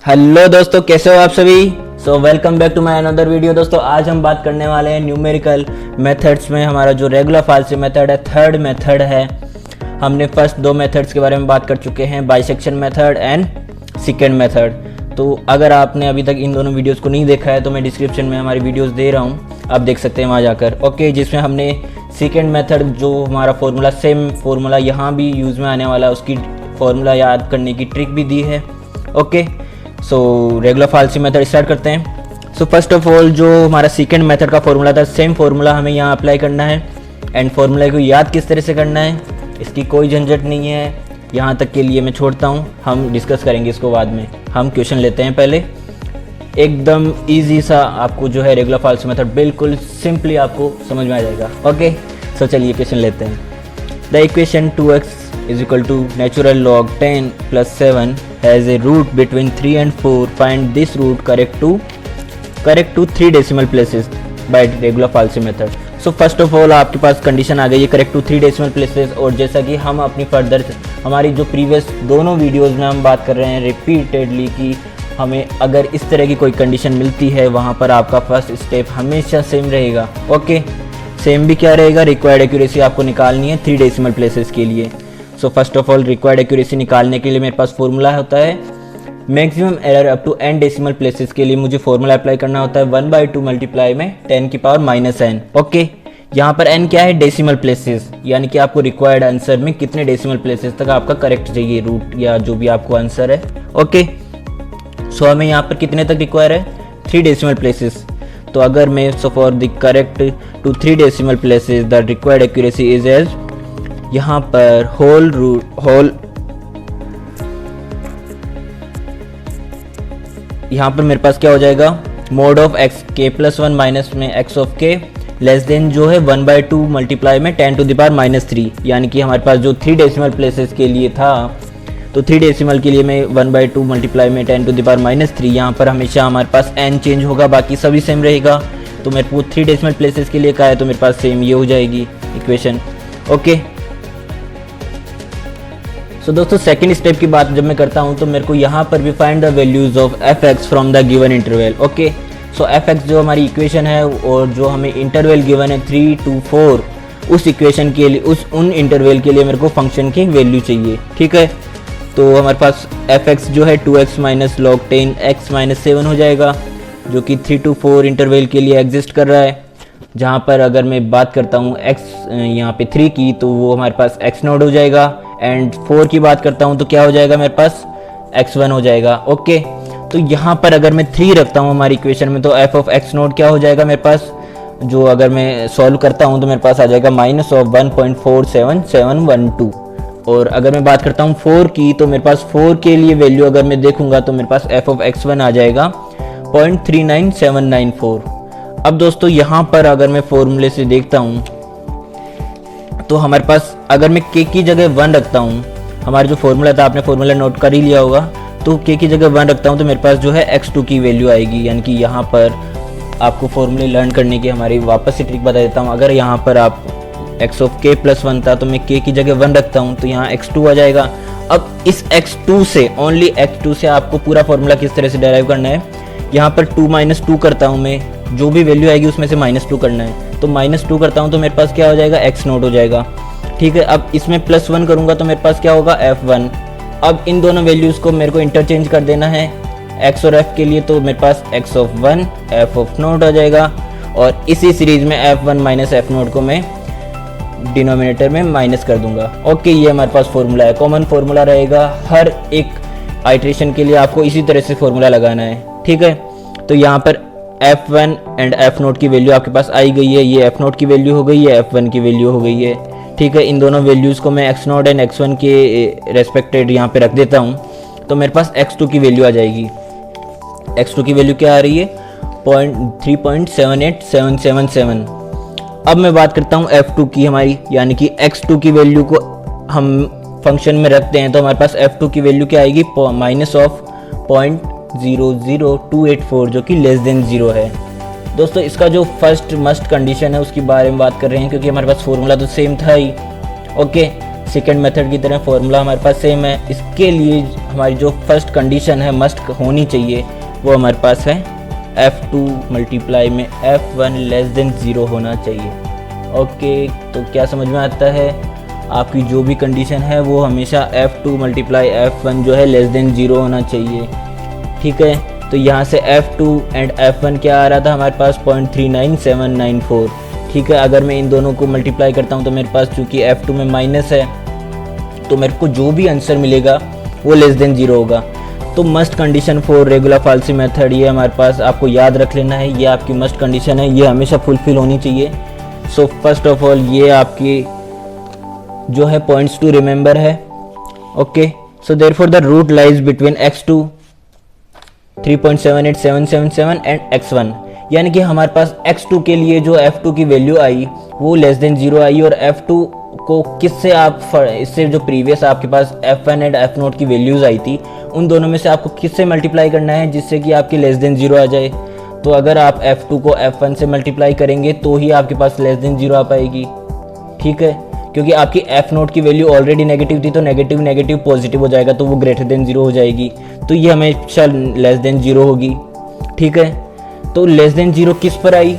Hello दोस्तों, कैसे हो आप सभी। Welcome back to my another video. दोस्तों आज हम बात करने वाले हैं न्यूमेरिकल मेथड्स में हमारा जो रेगुलर फाल्सी मेथड है, थर्ड मेथड है। हमने फर्स्ट दो मेथड्स के बारे में बात कर चुके हैं, bisection method and second method. तो अगर आपने अभी तक इन दोनों वीडियोज़ को नहीं देखा है तो मैं डिस्क्रिप्शन में हमारी वीडियोज़ दे रहा हूँ, आप देख सकते हैं वहाँ जाकर। ओके, जिसमें हमने सेकेंड मेथड जो हमारा फॉर्मूला, सेम फॉर्मूला यहाँ भी यूज़ में आने वाला है, उसकी फॉर्मूला याद करने की ट्रिक भी दी है। Okay, so regular falsi method start करते हैं। सो फर्स्ट ऑफ ऑल जो हमारा सेकंड मेथड का फॉर्मूला था, सेम फॉर्मूला हमें यहाँ अप्लाई करना है। एंड फॉर्मूला को याद किस तरह से करना है, इसकी कोई झंझट नहीं है, यहाँ तक के लिए मैं छोड़ता हूँ, हम डिस्कस करेंगे इसको बाद में। हम क्वेश्चन लेते हैं पहले, एकदम ईजी सा आपको जो है रेगुलर फाल्सी मेथड बिल्कुल सिंपली आपको समझ में आ जाएगा। ओके, सो चलिए क्वेश्चन लेते हैं। The equation 2x is equal to natural log 10 plus 7 has a root between 3 and 4. Find this root correct to 3 decimal places by regular falsi method. So first of all आपके पास condition आ गई है correct to 3 decimal places. और जैसा कि हम अपनी further हमारी जो प्रीवियस दोनों वीडियोस में हम बात कर रहे हैं रिपीटेडली कि हमें अगर इस तरह की कोई कंडीशन मिलती है वहाँ पर आपका फर्स्ट स्टेप हमेशा सेम रहेगा। ओके, सेम भी क्या रहेगा, रिक्वायर्ड एक्यूरेसी आपको निकालनी है 3 डेसिमल प्लेसेस के लिए। So first of all required accuracy निकालने के लिए मेरे पास फॉर्मूला होता है maximum error up to n decimal places के लिए मुझे फॉर्मूला अप्लाई करना होता है 1/2 मल्टीप्लाई में 10 की पावर -n। ओके, यहाँ पर n क्या है, डेसिमल प्लेसेस, यानी कि आपको रिक्वायर्ड आंसर में कितने डेसिमल प्लेसेस तक आपका करेक्ट चाहिए रूट या जो भी आपको आंसर है। ओके, सो हमें यहाँ पर कितने तक रिक्वायर है, 3 डेसिमल प्लेसेस। तो अगर मैं so for the correct to 3 decimal places the required accuracy is as, यहाँ पर यहाँ पर मेरे पास क्या हो जाएगा, mod of x k plus 1 minus में x of k less than जो है 1/2 मल्टीप्लाई में 10 टू द पावर -3। यानी कि हमारे पास जो 3 डेसिमल प्लेसेस के लिए था, तो 3 डेसिमल के लिए मैं 1/2 मल्टीप्लाई में 10 टू द पावर -3, यहाँ पर हमेशा हमारे पास n चेंज होगा, बाकी सभी सेम रहेगा। तो मेरे को 3 डेसिमल प्लेसेस के लिए कहा है तो मेरे पास सेम ये हो जाएगी इक्वेशन। ओके, सो दोस्तों सेकंड स्टेप की बात जब मैं करता हूं तो मेरे को यहाँ पर भी find the values of f(x) from the given interval. Okay, so f(x) जो हमारी इक्वेशन है और जो हमें इंटरवल गिवन है 3 to 4, उस इक्वेशन के लिए उन इंटरवल के लिए मेरे को फंक्शन की वैल्यू चाहिए। ठीक है, तो हमारे पास f(x) जो है 2x minus log 10 x minus 7 हो जाएगा, जो कि 3 to 4 इंटरवल के लिए एग्जिस्ट कर रहा है। जहाँ पर अगर मैं बात करता हूँ x यहाँ पे 3 की, तो वो हमारे पास x0 हो जाएगा। एंड 4 की बात करता हूँ तो क्या हो जाएगा, मेरे पास x1 हो जाएगा। ओके, तो यहाँ पर अगर मैं 3 रखता हूँ हमारी इक्वेशन में तो f ऑफ x0 क्या हो जाएगा मेरे पास, जो अगर मैं सॉल्व करता हूँ तो मेरे पास आ जाएगा -1.47712। और अगर मैं बात करता हूँ 4 की, तो मेरे पास 4 के लिए वैल्यू अगर मैं देखूंगा तो मेरे पास f ऑफ x1 आ जाएगा 0.39794। अब दोस्तों यहाँ पर अगर मैं फॉर्मूले से देखता हूँ तो हमारे पास अगर मैं k की जगह 1 रखता हूँ, हमारा जो फॉर्मूला था आपने फॉर्मूला नोट कर ही लिया होगा, तो k की जगह 1 रखता हूँ तो मेरे पास जो है x2 की वैल्यू आएगी। यानी कि यहाँ पर आपको फॉर्मूले लर्न करने की हमारी वापस से ट्रिक बता देता हूँ। अगर यहाँ पर आप x ऑफ k प्लस 1 था तो मैं k की जगह 1 रखता हूँ तो यहाँ x2 आ जाएगा। अब इस x2 से, ओनली x2 से आपको पूरा फॉर्मूला किस तरह से डेराइव करना है, यहाँ पर 2 - 2 करता हूँ मैं, जो भी वैल्यू आएगी उसमें से -2 करना है। तो -2 करता हूँ तो मेरे पास क्या हो जाएगा, x0 हो जाएगा। ठीक है, अब इसमें +1 करूँगा तो मेरे पास क्या होगा, f1। अब इन दोनों वैल्यूज़ को मेरे को इंटरचेंज कर देना है x और f के लिए, तो मेरे पास x ऑफ 1 f ऑफ 0 आ जाएगा। और इसी सीरीज में f1 माइनस f0 को मैं डिनोमिनेटर में माइनस कर दूंगा। ओके, ये हमारे पास फॉर्मूला है, कॉमन फॉर्मूला रहेगा, हर एक आइट्रेशन के लिए आपको इसी तरह से फॉर्मूला लगाना है। ठीक है, तो यहाँ पर f1 एंड f0 की वैल्यू आपके पास आई गई है, ये f0 की वैल्यू हो गई है, f1 की वैल्यू हो गई है। ठीक है, इन दोनों वैल्यूज़ को मैं x0 एंड x1 के रेस्पेक्टेड यहाँ पे रख देता हूँ तो मेरे पास x2 की वैल्यू आ जाएगी। x2 की वैल्यू क्या आ रही है, 3.78777। अब मैं बात करता हूँ f2 की हमारी, यानी कि x2 की वैल्यू को हम फंक्शन में रखते हैं तो हमारे पास f2 की वैल्यू क्या आएगी, -0.00284, जो कि लेस देन 0 है। दोस्तों इसका जो फर्स्ट मस्ट कंडीशन है उसके बारे में बात कर रहे हैं, क्योंकि हमारे पास फॉर्मूला तो सेम था ही। ओके, सेकंड मेथड की तरह फॉर्मूला हमारे पास सेम है। इसके लिए हमारी जो फर्स्ट कंडीशन है मस्ट होनी चाहिए वो हमारे पास है f2 मल्टीप्लाई में f1 लेस देन 0 होना चाहिए। ओके, तो क्या समझ में आता है, आपकी जो भी कंडीशन है वो हमेशा f2 मल्टीप्लाई f1 जो है लेस देन 0 होना चाहिए। ठीक है, तो यहाँ से f2 एंड f1 क्या आ रहा था हमारे पास 0.39794। ठीक है, अगर मैं इन दोनों को मल्टीप्लाई करता हूँ तो मेरे पास चूँकि f2 में माइनस है तो मेरे को जो भी आंसर मिलेगा वो लेस देन 0 होगा। तो must condition for regular falsi method ये हमारे पास आपको याद रख लेना है, ये आपकी मस्ट कंडीशन है, ये हमेशा फुलफिल होनी चाहिए। सो फर्स्ट ऑफ ऑल ये आपकी जो है पॉइंट्स टू रिमेंबर है। Okay, so therefore the root lies between x2 3.78777 and x1, यानी कि हमारे पास x2 के लिए जो f2 की वैल्यू आई वो लेस देन 0 आई, और f2 को किससे आप इससे जो प्रीवियस आपके पास f1 एंड f0 की वैल्यूज़ आई थी उन दोनों में से आपको किससे मल्टीप्लाई करना है जिससे कि आपकी लेस देन 0 आ जाए। तो अगर आप f2 को f1 से मल्टीप्लाई करेंगे तो ही आपके पास लेस देन 0 आ पाएगी। ठीक है, क्योंकि आपकी f0 की वैल्यू ऑलरेडी नेगेटिव थी तो नेगेटिव नेगेटिव पॉजिटिव हो जाएगा तो वो ग्रेटर देन 0 हो जाएगी, तो ये हमेशा लेस देन 0 होगी। ठीक है, तो लेस देन 0 किस पर आई,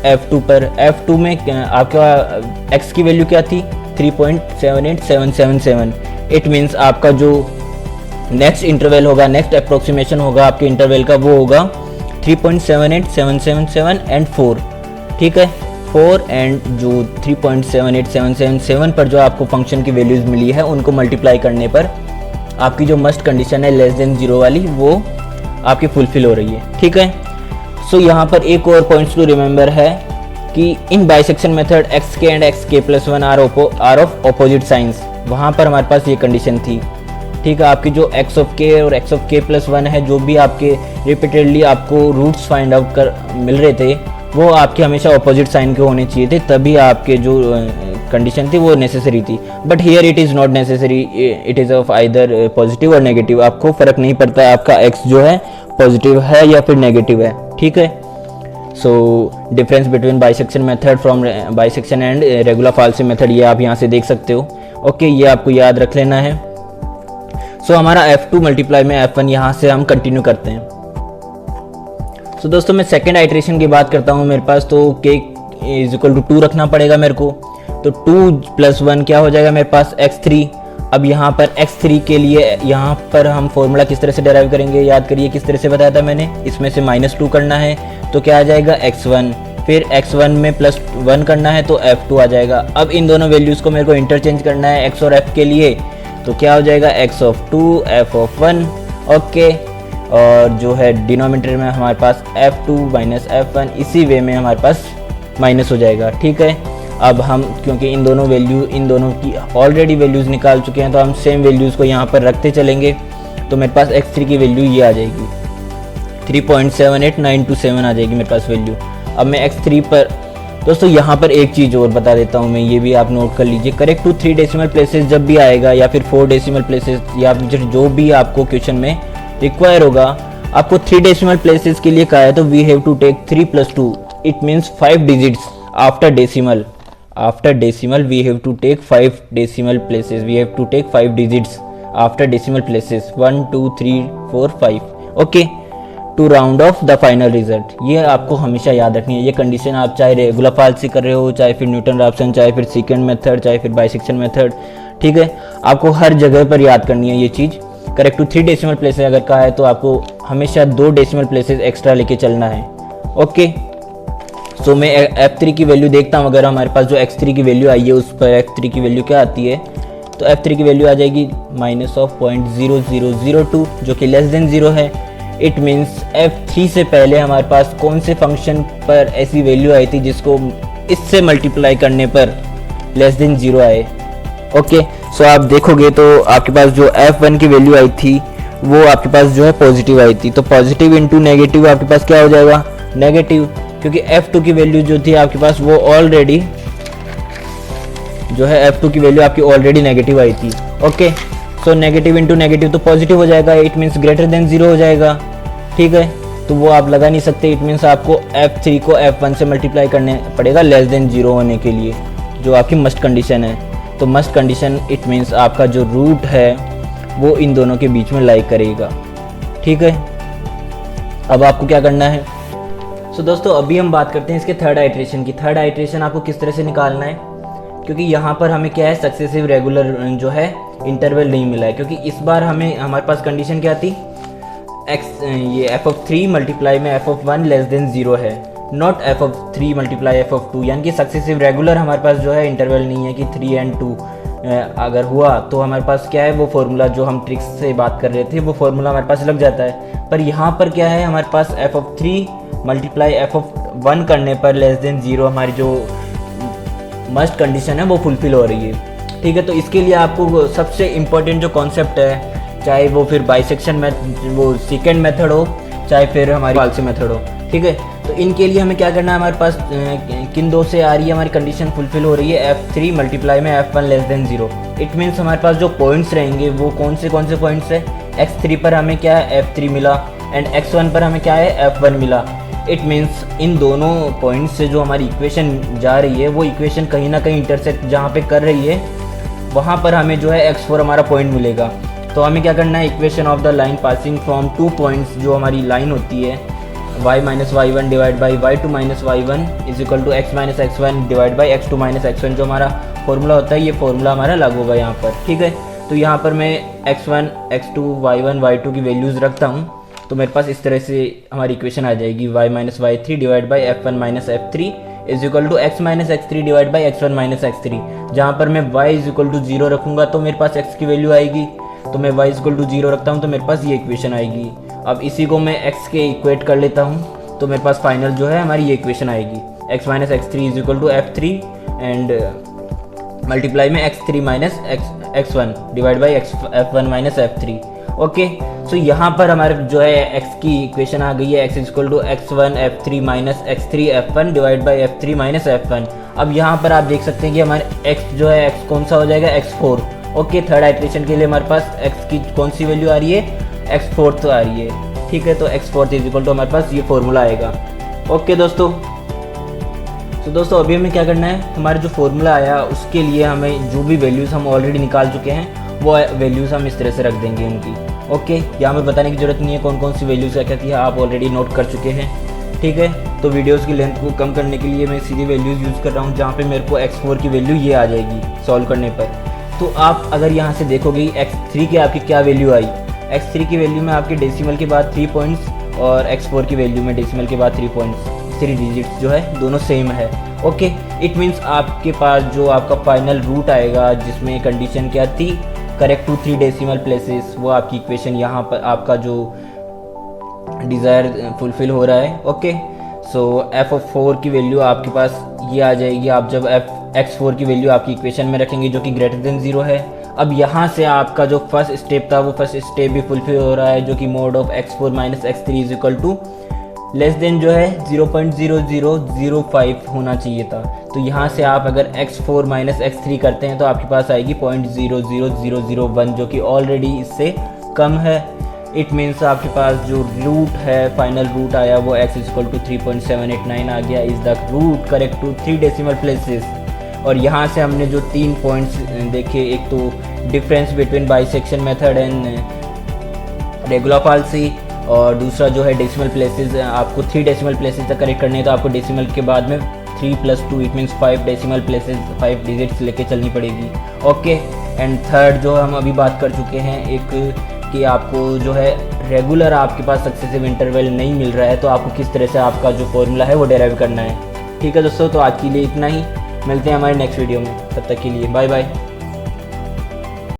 f2 पर। f2 में आपका x की वैल्यू क्या थी 3.78777। इट मीन्स आपका जो नेक्स्ट इंटरवल होगा, नेक्स्ट अप्रोक्सीमेशन होगा आपके इंटरवल का वो होगा 3.78777 एंड 4। ठीक है, 4 एंड जो 3.78777 पर जो आपको फंक्शन की वैल्यूज़ मिली है उनको मल्टीप्लाई करने पर आपकी जो मस्ट कंडीशन है लेस देन 0 वाली वो आपकी फुलफिल हो रही है। ठीक है, सो यहाँ पर एक और पॉइंट्स टू रिमेंबर है कि in bisection method xk and xk plus 1 are of opposite signs, वहाँ पर हमारे पास ये कंडीशन थी। ठीक है, आपकी जो x ऑफ k और x ऑफ k प्लस 1 है, जो भी आपके रिपीटेडली आपको रूट्स फाइंड आउट कर मिल रहे थे वो आपके हमेशा अपोजिट साइन के होने चाहिए थे, तभी आपके जो कंडीशन थी वो नेसेसरी थी। But here it is not necessary, it is of either positive और नेगेटिव, आपको फ़र्क नहीं पड़ता है आपका x जो है पॉजिटिव है या फिर नेगेटिव है। ठीक है, so difference between bisection method from bisection and regular falsi method ये आप यहाँ से देख सकते हो। ओके, ये आपको याद रख लेना है। सो हमारा f2 मल्टीप्लाई में f1 यहाँ से हम कंटिन्यू करते हैं। सो दोस्तों मैं सेकेंड आइट्रेशन की बात करता हूँ, मेरे पास तो k इज इक्वल टू 2 रखना पड़ेगा मेरे को, तो 2 प्लस 1 क्या हो जाएगा मेरे पास x3। अब यहाँ पर x3 के लिए यहाँ पर हम फॉर्मूला किस तरह से डेराइव करेंगे, याद करिए किस तरह से बताया था मैंने, इसमें से -2 करना है तो क्या आ जाएगा x1, फिर x1 में +1 करना है तो f2 आ जाएगा। अब इन दोनों वैल्यूज़ को मेरे को इंटरचेंज करना है x और f के लिए, तो क्या हो जाएगा x of 2 f of 1। Okay, और जो है डिनोमिनेटर में हमारे पास f2 माइनस f1, इसी वे में हमारे पास माइनस हो जाएगा। ठीक है, अब हम क्योंकि इन दोनों की ऑलरेडी वैल्यूज़ निकाल चुके हैं तो हम सेम वैल्यूज़ को यहाँ पर रखते चलेंगे, तो मेरे पास x3 की वैल्यू ये आ जाएगी 3.78927 आ जाएगी मेरे पास वैल्यू। अब मैं x3 पर दोस्तों यहाँ पर एक चीज़ और बता देता हूँ मैं, ये भी आप नोट कर लीजिए, करेक्ट टू 3 डेसिमल प्लेसेस जब भी आएगा या फिर 4 डेसिमल प्लेसेस या फिर जो भी आपको क्वेश्चन में रिक्वायर होगा, आपको 3 डेसिमल प्लेसेस के लिए कहा है तो we have to take 3 + 2, it means 5 digits after decimal. After decimal we have to take 5 decimal places, we have to take 5 digits after decimal places 1 2 3 4 5। Okay, to round off the final result, ये आपको हमेशा याद रखनी है। ये condition आप चाहे regular फाल्सी कर रहे हो, चाहे फिर न्यूटन रैप्सन, चाहे फिर सेकंड मेथड, चाहे फिर बाइसेक्शन मेथड, ठीक है, आपको हर जगह पर याद करनी है ये चीज़। करेक्ट टू 3 डेसिमल प्लेसेस अगर कहा है तो आपको हमेशा 2 डेसिमल प्लेसेस एक्स्ट्रा लेके चलना है। ओके, सो मैं f3 की वैल्यू देखता हूँ, अगर हमारे पास जो x3 की वैल्यू आई है उस पर f3 की वैल्यू क्या आती है, तो f3 की वैल्यू आ जाएगी -0.0002 जो कि लेस देन 0 है। इट मीन्स f3 से पहले हमारे पास कौन से फंक्शन पर ऐसी वैल्यू आई थी जिसको इससे मल्टीप्लाई करने पर लेस देन 0 आए। ओके, सो आप देखोगे तो आपके पास जो f1 की वैल्यू आई थी वो आपके पास जो है पॉजिटिव आई थी, तो पॉजिटिव इंटू नेगेटिव आपके पास क्या हो जाएगा नेगेटिव, क्योंकि f2 की वैल्यू जो थी आपके पास वो ऑलरेडी जो है f2 की वैल्यू आपकी ऑलरेडी नेगेटिव आई थी। Okay, so negative into negative तो पॉजिटिव हो जाएगा, इट मीन्स ग्रेटर देन 0 हो जाएगा। ठीक है, तो वो आप लगा नहीं सकते, इट मीन्स आपको f3 को f1 से मल्टीप्लाई करने पड़ेगा लेस देन 0 होने के लिए, जो आपकी मस्ट कंडीशन है। तो मस्ट कंडीशन इट मीन्स आपका जो रूट है वो इन दोनों के बीच में लाई करेगा। ठीक है, अब आपको क्या करना है। सो दोस्तों अभी हम बात करते हैं इसके थर्ड आइट्रेशन की। थर्ड आइट्रेशन आपको किस तरह से निकालना है, क्योंकि यहाँ पर हमें क्या है सक्सेसिव रेगुलर जो है इंटरवल नहीं मिला है, क्योंकि इस बार हमारे पास कंडीशन क्या थी, एक्स ये f(3) मल्टीप्लाई में f(1) लेस देन 0 है, नॉट f(3) मल्टीप्लाई f(2), यानी कि सक्सेसिव रेगुलर हमारे पास जो है इंटरवल नहीं है कि 3 and 2 अगर हुआ तो हमारे पास क्या है वो फार्मूला जो हम ट्रिक्स से बात कर रहे थे वो फार्मूला हमारे पास लग जाता है। पर यहाँ पर क्या है, हमारे पास f(3) मल्टीप्लाई f(1) करने पर लेस देन 0 हमारी जो मस्ट कंडीशन है वो फुलफिल हो रही है। ठीक है, तो इसके लिए आपको सबसे इम्पोर्टेंट जो कॉन्सेप्ट है, चाहे वो फिर बाइसेक्शन वो सेकेंड मेथड हो, चाहे फिर हमारी फाल्सी मेथड हो। ठीक है, तो इनके लिए हमें क्या करना है, हमारे पास किन दो से आ रही है हमारी कंडीशन फुलफिल हो रही है, f(3) मल्टीप्लाई में f(1) less than 0। It means हमारे पास जो पॉइंट्स रहेंगे वो कौन से पॉइंट्स है, x3 पर हमें क्या है f3 मिला एंड x1 पर हमें क्या है f1 मिला। इट मीन्स इन दोनों पॉइंट्स से जो हमारी इक्वेशन जा रही है वो इक्वेशन कहीं ना कहीं इंटरसेक्ट जहाँ पे कर रही है वहाँ पर हमें जो है x4 हमारा पॉइंट मिलेगा। तो हमें क्या करना है, equation of the line passing from 2 points, जो हमारी लाइन होती है y minus y1 divide by y2 minus y1 is equal to x minus x1 divide by x2 minus x1, जो हमारा फॉर्मूला होता है ये फॉर्मूला हमारा लागू होगा यहाँ पर। ठीक है, तो यहाँ पर मैं x1 x2 y1 y2 की वैल्यूज़ रखता हूँ, तो मेरे पास इस तरह से हमारी इक्वेशन आ जाएगी y minus y3 divide by f1 minus f3 is equal to x minus x3 divide by x1 minus x3। जहाँ पर मैं y इज इक्वल टू 0 रखूँगा तो मेरे पास x की वैल्यू आएगी, तो मैं y इज इक्वल टू 0 रखता हूँ तो मेरे पास ये इक्वेशन आएगी। अब इसी को मैं x के इक्वेट कर लेता हूँ तो मेरे पास फाइनल जो है हमारी ये इक्वेशन आएगी, x minus x3 is equal to f3 and multiply में x3 minus x1 divide by f1 minus f3। Okay, so यहाँ पर हमारे जो है x की इक्वेशन आ गई है, x is equal to x1 f3 minus x3 f1 divide by f3 minus f1। अब यहाँ पर आप देख सकते हैं कि हमारे x जो है x कौन सा हो जाएगा, x4। ओके, थर्ड आइट्रेशन के लिए हमारे पास x की कौन सी वैल्यू आ रही है, x4 तो आ रही है। ठीक है, तो x4 इज इक्वल टू हमारे पास ये फॉर्मूला आएगा। ओके दोस्तों, तो दोस्तों अभी हमें क्या करना है, हमारा जो फॉर्मूला आया उसके लिए हमें जो भी वैल्यूज़ हम ऑलरेडी निकाल चुके हैं वो वैल्यूज़ हम इस तरह से रख देंगे उनकी। ओके, यहाँ हमें बताने की ज़रूरत नहीं है कौन कौन सी वैल्यूज़ क्या कहती है, आप ऑलरेडी नोट कर चुके हैं। ठीक है, तो वीडियोज़ की लेंथ को कम करने के लिए मैं सीधी वैल्यूज़ यूज़ कर रहा हूँ, जहाँ पे मेरे को x4 की वैल्यू ये आ जाएगी सॉल्व करने पर। तो आप अगर यहाँ से देखोगे x3 की आपकी क्या वैल्यू आई, x3 की वैल्यू में आपके डेसिमल के बाद 3 पॉइंट्स और x4 की वैल्यू में डेसिमल के बाद 3 पॉइंट्स, 3 डिजिट्स जो है दोनों सेम है। ओके, इट मीन्स आपके पास जो आपका फाइनल रूट आएगा जिसमें कंडीशन क्या थी, करेक्ट टू 3 डेसिमल प्लेसेस, वो आपकी इक्वेशन यहाँ पर आपका जो डिज़ायर फुलफिल हो रहा है। ओके, सो f(4) की वैल्यू आपके पास ये आ जाएगी, आप जब x4 की वैल्यू आपकी इक्वेशन में रखेंगे जो कि ग्रेटर देन 0 है। अब यहाँ से आपका जो फर्स्ट स्टेप था वो फर्स्ट स्टेप भी फुलफिल हो रहा है, जो कि mod of x4 minus x3 is equal to less than जो है 0.0005 होना चाहिए था। तो यहाँ से आप अगर x4 माइनस x3 करते हैं तो आपके पास आएगी 0.00001, जो कि ऑलरेडी इससे कम है। इट मीन्स आपके पास जो रूट है, फाइनल रूट आया वो x इक्वल टू 3.789 आ गया, is the root correct to 3 decimal places. और यहाँ से हमने जो 3 पॉइंट्स देखे, एक तो difference between bisection method and regular falsi, और दूसरा जो है डेसिमल प्लेसेस, आपको 3 डेसिमल प्लेसेस तक करेक्ट करने हैं तो आपको डेसिमल के बाद में 3 + 2 it means 5 decimal places, 5 digits लेके चलनी पड़ेगी। ओके, एंड थर्ड जो हम अभी बात कर चुके हैं एक कि आपको जो है रेगुलर आपके पास सक्सेसिव इंटरवल नहीं मिल रहा है तो आपको किस तरह से आपका जो फॉर्मूला है वो डेराइव करना है। ठीक है दोस्तों, तो आज के लिए इतना ही, मिलते हैं हमारे नेक्स्ट वीडियो में, तब तक के लिए बाय बाय।